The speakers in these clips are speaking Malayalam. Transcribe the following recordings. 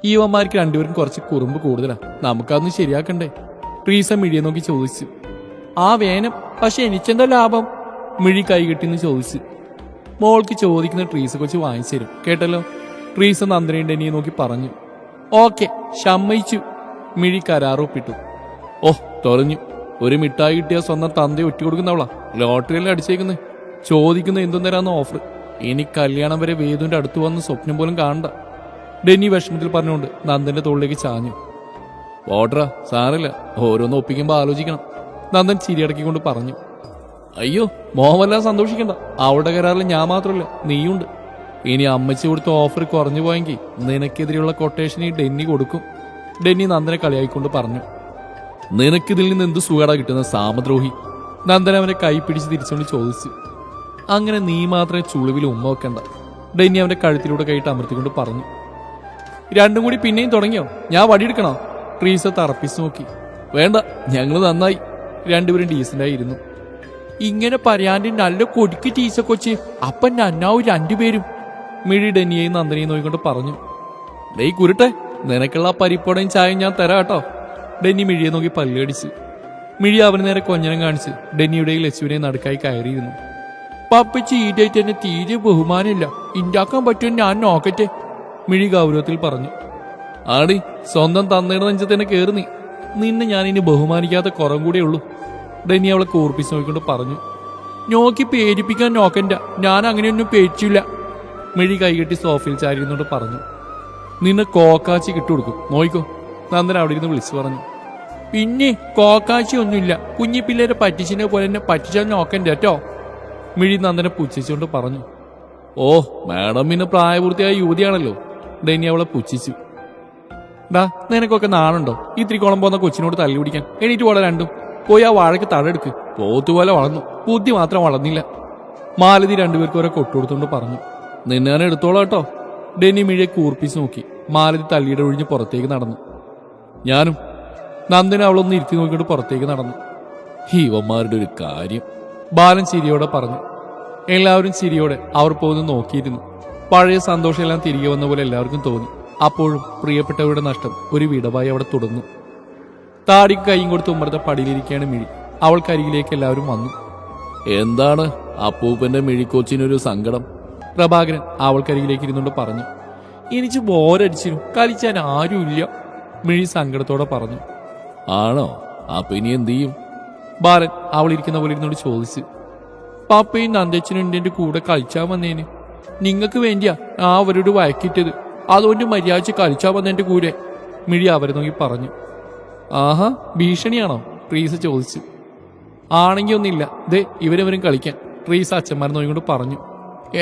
ഈവന്മാർക്ക് രണ്ടുപേരും കുറച്ച് കുറുമ്പ് കൂടുതലാ, നമുക്കതൊന്ന് ശരിയാക്കണ്ടേ? ട്രീസ മിഴിയെ നോക്കി ചോദിച്ചു. ആ വേനം, പക്ഷെ എനിക്കെന്താ ലാഭം? മിഴി കൈകെട്ടിന്ന് ചോദിച്ചു. മോൾക്ക് ചോദിക്കുന്ന ട്രീസ കൊച്ച് വാങ്ങിച്ചു തരും കേട്ടല്ലോ. ട്രീസ നന്ദനയും ഡെന്നിയെ നോക്കി പറഞ്ഞു. ഓക്കെ, സമ്മതിച്ചു. മിഴി കരാറൊപ്പിട്ടു. ഓഹ് തൊലഞ്ഞു. ഒരു മിഠായി കിട്ടിയ സ്വന്തം തന്തയെ ഒറ്റ കൊടുക്കുന്നവളാ ലോട്ടറിയെല്ലാം അടിച്ചേക്കുന്നത്. ചോദിക്കുന്ന എന്തും തരാന്ന് ഓഫർ. ഇനി കല്യാണം വരെ വേദുവിന്റെ അടുത്ത് വന്ന് സ്വപ്നം പോലും കാണണ്ട. ഡെന്നി വിഷമത്തിൽ പറഞ്ഞുകൊണ്ട് നന്ദന്റെ തോളിലേക്ക് ചാഞ്ഞു. ഓർഡറാ, സാരമില്ല, ഓരോന്ന് ഒപ്പിക്കുമ്പോൾ ആലോചിക്കണം. നന്ദൻ ചിരിയടക്കിക്കൊണ്ട് പറഞ്ഞു. അയ്യോ മോഹമെല്ലാം സന്തോഷിക്കണ്ട, അവളുടെ കരാറിൽ ഞാൻ മാത്രമല്ല നീയുണ്ട്. ഇനി അമ്മച്ചി കൊടുത്ത ഓഫർ കുറഞ്ഞു പോയെങ്കിൽ നിനക്കെതിരെയുള്ള കൊട്ടേഷൻ ഈ ഡെന്നി കൊടുക്കും. ഡെന്നി നന്ദനെ കളിയായിക്കൊണ്ട് പറഞ്ഞു. നിനക്കിതിൽ നിന്ന് എന്ത് സുഖടാ കിട്ടുന്ന സാമദ്രോഹി? നന്ദൻ അവനെ കൈ പിടിച്ച് തിരിച്ചുകൊണ്ട് ചോദിച്ചു. അങ്ങനെ നീ മാത്രമേ ചുളിവിൽ ഉമ്മ വെക്കണ്ട. ഡെന്നി അവന്റെ കഴുത്തിലൂടെ കൈയിട്ട് അമർത്തിക്കൊണ്ട് പറഞ്ഞു. രണ്ടും കൂടി പിന്നെയും തുടങ്ങിയോ? ഞാൻ വടിയെടുക്കണോ? ട്രീസ തറപ്പിച്ച് നോക്കി. വേണ്ട, ഞങ്ങൾ നന്നായി. രണ്ടുപേരും ഡീസന്റായി ഇരുന്നു. ഇങ്ങനെ പറയാണ്ട് നല്ല കൊടിക്ക് ടീസ കൊച്ച്, അപ്പം നന്നാവും രണ്ടുപേരും. മിഴി ഡെന്നിയെയും നന്ദനെയും നോക്കിക്കൊണ്ട് പറഞ്ഞു. ഡേയ് കുരുട്ടെ, നിനക്കുള്ള പരിപ്പോടയും ചായയും ഞാൻ തരാം കേട്ടോ. ഡെന്നി മിഴിയെ നോക്കി പല്ലടിച്ച്. മിഴി അവന് നേരെ കൊഞ്ഞനം കാണിച്ച് ഡെന്നിയുടെയും ലച്ചുവിനെയും നടുക്കായി കയറിയിരുന്നു. പപ്പച്ചി ഈടായിട്ട് തന്നെ തീരെ ബഹുമാനമില്ല, ഉണ്ടാക്കാൻ പറ്റുമെന്ന് ഞാൻ നോക്കട്ടെ, മിഴി ഗൗരവത്തിൽ പറഞ്ഞു. ആടി, സ്വന്തം തന്നയുടെ നെഞ്ച തന്നെ കയറി നീ. നിന്നെ ഞാൻ ഇനി ബഹുമാനിക്കാത്ത കുറം കൂടെ ഉള്ളൂ. ഡെന്നി അവളെ കൂർപ്പിച്ച് നോക്കിക്കൊണ്ട് പറഞ്ഞു. നോക്കി പേടിപ്പിക്കാൻ നോക്കണ്ട, ഞാൻ അങ്ങനെയൊന്നും പേടിച്ചില്ല, മിഴി കൈകെട്ടി സോഫയിൽ ചാരിയിരുന്നോണ്ട് പറഞ്ഞു. നിന്നെ കോക്കാച്ചി കിട്ടുകൊടുക്കും, നോയിക്കോ, നന്ദൻ അവിടെ ഇരുന്ന് വിളിച്ചു പറഞ്ഞു. പിന്നെ കോക്കാച്ചി ഒന്നുമില്ല, കുഞ്ഞി പിള്ളേരെ പറ്റിച്ചിനെ പോലെ എന്നെ പറ്റിച്ചാൽ നോക്കണ്ട കേട്ടോ, മിഴി നന്ദനെ പുച്ഛിച്ചുകൊണ്ട് പറഞ്ഞു. ഓ മാഡം പിന്നെ പ്രായപൂർത്തിയായ യുവതിയാണല്ലോ, ഡെന്നി അവളെ പുച്ഛിച്ചു. ഡാ, നിനക്കൊക്കെ നാണുണ്ടോ ഇത്തിരി കുളം പോകുന്ന കൊച്ചിനോട് തല്ലി പിടിക്കാൻ? എണീറ്റ് പോലെ രണ്ടും പോയി ആ വാഴയ്ക്ക് തഴെടുക്ക്. പോത്തുപോലെ വളർന്നു, ബുദ്ധി മാത്രം വളർന്നില്ല. മാലതി രണ്ടുപേർക്ക് ഓരോ കൊട്ടുകൊടുത്തോണ്ട് പറഞ്ഞു. നിന്നെ ഞാൻ എടുത്തോളാം കേട്ടോ. ഡെന്നി മിഴിയെ കൂർപ്പിച്ച് നോക്കി. മാലതി തല്ലിയുടെ ഒഴിഞ്ഞ് പുറത്തേക്ക് നടന്നു. ഞാനും. നന്ദനെ അവളൊന്ന് ഇരുത്തി നോക്കിയിട്ട് പുറത്തേക്ക് നടന്നു. ഇവന്മാരുടെ ഒരു കാര്യം, ബാലൻ ചിരിയോടെ പറഞ്ഞു. എല്ലാവരും ചിരിയോടെ അവർ പോകുന്നു നോക്കിയിരുന്നു. പഴയ സന്തോഷമെല്ലാം തിരികെ വന്ന പോലെ എല്ലാവർക്കും തോന്നി. അപ്പോഴും പ്രിയപ്പെട്ടവരുടെ നഷ്ടം ഒരു വിടവായി അവിടെ തുടർന്നു. താടിക്ക് കൈയും കൊടുത്ത് ഉമ്മറത്തെ പടിയിലിരിക്കുകയാണ് മിഴി. അവൾക്കരികിലേക്ക് എല്ലാവരും വന്നു. എന്താണ് അപ്പൂപ്പന്റെ മിഴിക്കോച്ചിനൊരു സങ്കടം? പ്രഭാകരൻ അവൾക്കരികിലേക്ക് ഇരുന്നുകൊണ്ട് പറഞ്ഞു. എനിക്ക് ബോരടിച്ചിരുന്നു, കളിച്ചാൻ ആരുമില്ല, മിഴി സങ്കടത്തോടെ പറഞ്ഞു. ആണോ? അപ്പൊ ഇനി എന്ത് ചെയ്യും? ബാലൻ അവളിരിക്കുന്ന പോലെ ഇരുന്നോട് ചോദിച്ചു. പാപ്പയും നന്ദച്ചനും എന്റെ കൂടെ കളിച്ചാൻ വന്നേന്. നിങ്ങൾക്ക് വേണ്ടിയാ ആ അവരോട് വഴക്കിട്ടത്, അതുകൊണ്ട് മര്യാദ കളിച്ചാൻ വന്നെന്റെ കൂടെ, മിഴി അവരെ നോക്കി പറഞ്ഞു. ആഹാ, ഭീഷണിയാണോ? ട്രീസ ചോദിച്ചു. ആണെങ്കി ഒന്നില്ല, ദേ ഇവരെവരും കളിക്കാൻ, ട്രീസ അച്ഛന്മാരെ നോക്കിക്കൊണ്ട് പറഞ്ഞു.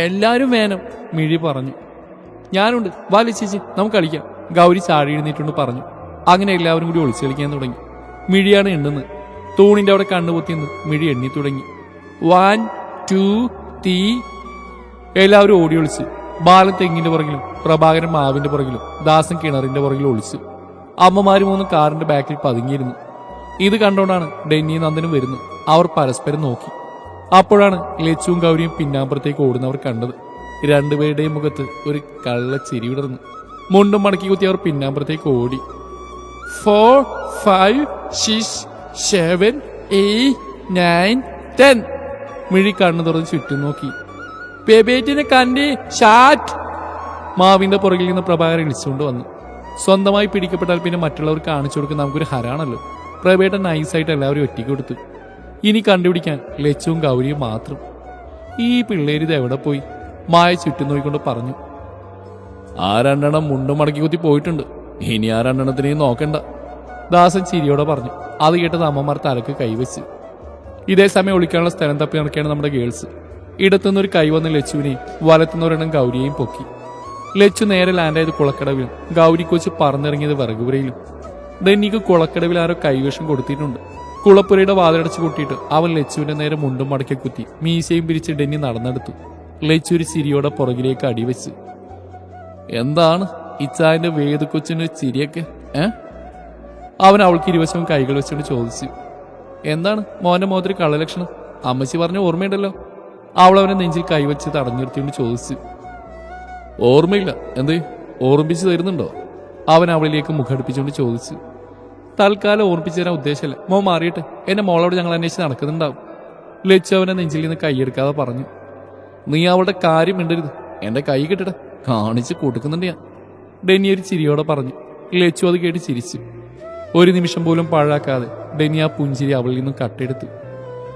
എല്ലാരും വേണം, മിഴി പറഞ്ഞു. ഞാനുണ്ട്, വലിച്ചേച്ചി നമുക്ക് കളിക്കാം, ഗൗരി ചാടി എഴുന്നേറ്റുകൊണ്ട് പറഞ്ഞു. അങ്ങനെ എല്ലാവരും കൂടി ഒളിച്ചു കളിക്കാൻ തുടങ്ങി. മിഴിയാണ് എണ്ണുന്നത്. തൂണിന്റെ അവിടെ കണ്ണുപൊത്തിയെന്ന് മിഴി എണ്ണി തുടങ്ങി. 1 2 3. എല്ലാവരും ഓടി ഒളിച്ച്. ബാലൻ തെങ്ങിന്റെ പുറകിലും പ്രഭാകരൻ മാവിന്റെ പുറകിലും ദാസൻ കിണറിന്റെ പുറകിലും ഒളിച്ചു. അമ്മമാര് മൂന്ന് കാറിന്റെ ബാക്കിൽ പതുങ്ങിയിരുന്നു. ഇത് കണ്ടോണ്ടാണ് ഡെന്നിയും നന്ദനും വരുന്നത്. അവർ പരസ്പരം നോക്കി. അപ്പോഴാണ് ലച്ചുവും ഗൗരിയും പിന്നാമ്പുറത്തേക്ക് ഓടുന്നവർ കണ്ടത്. രണ്ടുപേരുടെയും മുഖത്ത് ഒരു കള്ള ചിരി വിടർന്നു. മുണ്ടും മടക്കി കുത്തി അവർ പിന്നാമ്പുറത്തേക്ക് ഓടി. 4 5 6 7 8 9 10. മിഴി കണ്ണു തുറന്ന് ചുറ്റും നോക്കി. ബേബേറ്റിനെ കണ്ടി ഷാറ്റ്. മാവിന്റെ പുറകിൽ നിന്ന് പ്രഭാകരൻ വിളിച്ചുകൊണ്ട് വന്നു. സ്വന്തമായി പിടിക്കപ്പെട്ടാൽ പിന്നെ മറ്റുള്ളവർ കാണിച്ചു കൊടുക്കുന്ന നമുക്കൊരു ഹരാണല്ലോ. പ്രഭേട്ടൻ നൈസായിട്ട് എല്ലാവരും ഒറ്റയ്ക്ക് കൊടുത്തു. ഇനി കണ്ടുപിടിക്കാൻ ലച്ചുവും ഗൗരിയും മാത്രം. ഈ പിള്ളേരിത് എവിടെ പോയി? മായ ചുറ്റും നോക്കിക്കൊണ്ട് പറഞ്ഞു. ആ രണ്ടെണ്ണം മുണ്ടും മടക്കി കുത്തി പോയിട്ടുണ്ട്, ഇനി ആ രണ്ടെണ്ണത്തിനെയും നോക്കണ്ട, ദാസൻ ചിരിയോടെ പറഞ്ഞു. അത് കേട്ടത് അമ്മമാർ തലക്ക് കൈവച്ച്. ഇതേ സമയം ഒളിക്കാനുള്ള സ്ഥലം തപ്പി നടക്കുകയാണ് നമ്മുടെ ഗേൾസ്. ഇടത്തുനിന്നൊരു കൈ വന്ന് ലച്ചുവിനെയും വലത്തുനിന്നൊരെണ്ണം ഗൗരിയെയും പൊക്കി. ലച്ചു നേരെ ലാൻഡായത് കുളക്കടവിലും ഗൗരി കൊച്ച് പറന്നിറങ്ങിയത് വിറകുപുരയിലും. ഡെന്നിക്ക് കുളക്കടവിൽ ആരോ കൈവശം കൊടുത്തിട്ടുണ്ട്. കുളപ്പുരയുടെ വാതിലടച്ച് കൂട്ടിയിട്ട് അവൻ ലച്ചുവിന്റെ നേരെ മുണ്ടും മടക്കി കുത്തി മീശയും പിരിച്ച് ഡെന്നി നടന്നെടുത്തു. ലച്ചു ഒരു ചിരിയോടെ പുറകിലേക്ക് അടിവെച്ച്. എന്താണ് ഇച്ചായന്റെ വേദ കൊച്ചിന്റെ ചിരിയൊക്കെ? അവൻ അവൾക്ക് ഇരുവശവും കൈകൾ വെച്ചുകൊണ്ട് ചോദിച്ചു. എന്താണ് മോന്റെ മുഖത്തൊരു കള്ളലക്ഷണം? അമ്മച്ചി പറഞ്ഞ ഓർമ്മയുണ്ടല്ലോ. അവൾ അവനെ നെഞ്ചിൽ കൈവച്ച് തടഞ്ഞു നിർത്തിക്കൊണ്ട് ചോദിച്ചു. ഓർമ്മയില്ല, എന്തേ ഓർമ്മിച്ച് തരുന്നുണ്ടോ? അവൻ അവളിലേക്ക് മുഖടുപ്പിച്ചുകൊണ്ട് ചോദിച്ചു. തൽക്കാലം ഓർപ്പിച്ചു തരാൻ ഉദ്ദേശമല്ല, മോൻ മാറിയിട്ട് എന്റെ മോളോട് ഞങ്ങൾ അന്വേഷിച്ച് നടക്കുന്നുണ്ടാവും. ലച്ചു അവനെ നെഞ്ചിൽ നിന്ന് കൈയെടുക്കാതെ പറഞ്ഞു. നീ അവളുടെ കാര്യം മിണ്ടരുത്, എന്റെ കൈ കിട്ടട, കാണിച്ച് കൊടുക്കുന്നുണ്ട് ഞാൻ. ഡെന്നി ഒരു ചിരിയോടെ പറഞ്ഞു. ലച്ചു അത് കേട്ട് ചിരിച്ചു. ഒരു നിമിഷം പോലും പാഴാക്കാതെ ഡെന്നി ആ പുഞ്ചിരി അവളിൽ നിന്നും കട്ടെടുത്തു.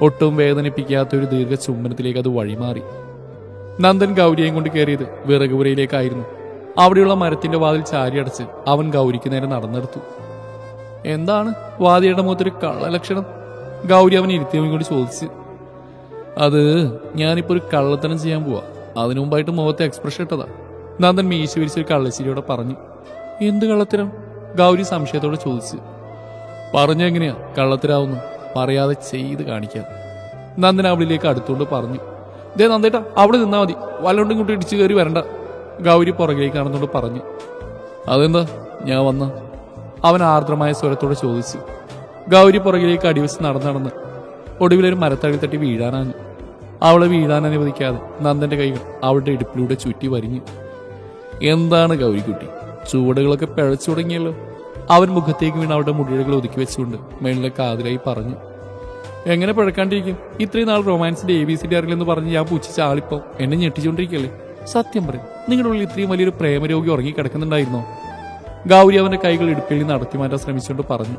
ഒട്ടും വേദനിപ്പിക്കാത്ത ഒരു ദീർഘ ചുംബനത്തിലേക്ക് അത് വഴിമാറി. നന്ദൻ ഗൗരിയെയും കൊണ്ട് കയറിയത് വിറകുപുരയിലേക്കായിരുന്നു. അവിടെയുള്ള മരത്തിന്റെ വാതിൽ ചാരിയടച്ച് അവൻ ഗൗരിക്ക് നേരെ നടന്നെടുത്തു. എന്താണ് വാദിയുടെ മുഖത്തൊരു കള്ളലക്ഷണം? ഗൗരി അവൻ ഇരുത്തിയവൻ കൊണ്ട് ചോദിച്ചു. അത് ഞാനിപ്പോ ഒരു കള്ളത്തനം ചെയ്യാൻ പോവാ, അതിനു മുമ്പായിട്ട് മുഖത്തെ എക്സ്പ്രഷൻ ഇട്ടതാ. നന്ദൻ മീശ വിരിച്ചൊരു കള്ളശ്ശേരിയോടെ പറഞ്ഞു. എന്ത് കള്ളത്തരം? ഗൗരി സംശയത്തോടെ ചോദിച്ചു. പറഞ്ഞെങ്ങനെയാ കള്ളത്തരാവുന്നു? പറയാതെ ചെയ്ത് കാണിക്കാം. നന്ദൻ അവളിലേക്ക് അടുത്തുകൊണ്ട് പറഞ്ഞു. ദേ നന്ദേട്ടാ, അവിടെ നിന്നാ മതി, വല്ലതും ഇങ്ങോട്ട് ഇടിച്ചു കയറി വരണ്ട. ഗൗരി പുറകിലേക്ക് നടന്നുകൊണ്ട് പറഞ്ഞു. അതെന്താ ഞാൻ വന്ന? അവൻ ആർദ്രമായ സ്വരത്തോടെ ചോദിച്ചു. ഗൗരി പുറകിലേക്ക് അടിവച്ച് നടന്ന് ഒടുവിലൊരു മരത്തടിയിൽ തട്ടി വീഴാനാഞ്ഞു. അവളെ വീഴാൻ അനുവദിക്കാതെ നന്ദന്റെ കൈകൾ അവളുടെ ഇടുപ്പിലൂടെ ചുറ്റി വരിഞ്ഞു. എന്താണ് ഗൗരിക്കുട്ടി, ചുവടുകളൊക്കെ പിഴച്ചു തുടങ്ങിയല്ലോ. അവൻ മുഖത്തേക്ക് വീണ് അവളുടെ മുടികൾ ഒതുക്കി വെച്ചുകൊണ്ട് മേളിലെ കാതിലായി പറഞ്ഞു. എങ്ങനെ പിഴക്കാണ്ടിരിക്കും? ഇത്രയും നാൾ റൊമാൻസിന്റെ ABCD അറിയില്ലെന്ന് പറഞ്ഞ് ഞാൻ പുച്ഛിച്ച ആളിപ്പോ എന്നെ ഞെട്ടിച്ചോണ്ടിരിക്കല്ലേ? സത്യം പറയും, നിങ്ങളുടെ ഉള്ളിൽ ഇത്രയും വലിയൊരു പ്രേമരോഗി ഉറങ്ങിക്കിടക്കുന്നുണ്ടായിരുന്നോ? ഗൗരി അവന്റെ കൈകൾ ഇടുപ്പിൽ നിന്ന് നടത്തി മാറ്റാൻ ശ്രമിച്ചുകൊണ്ട് പറഞ്ഞു.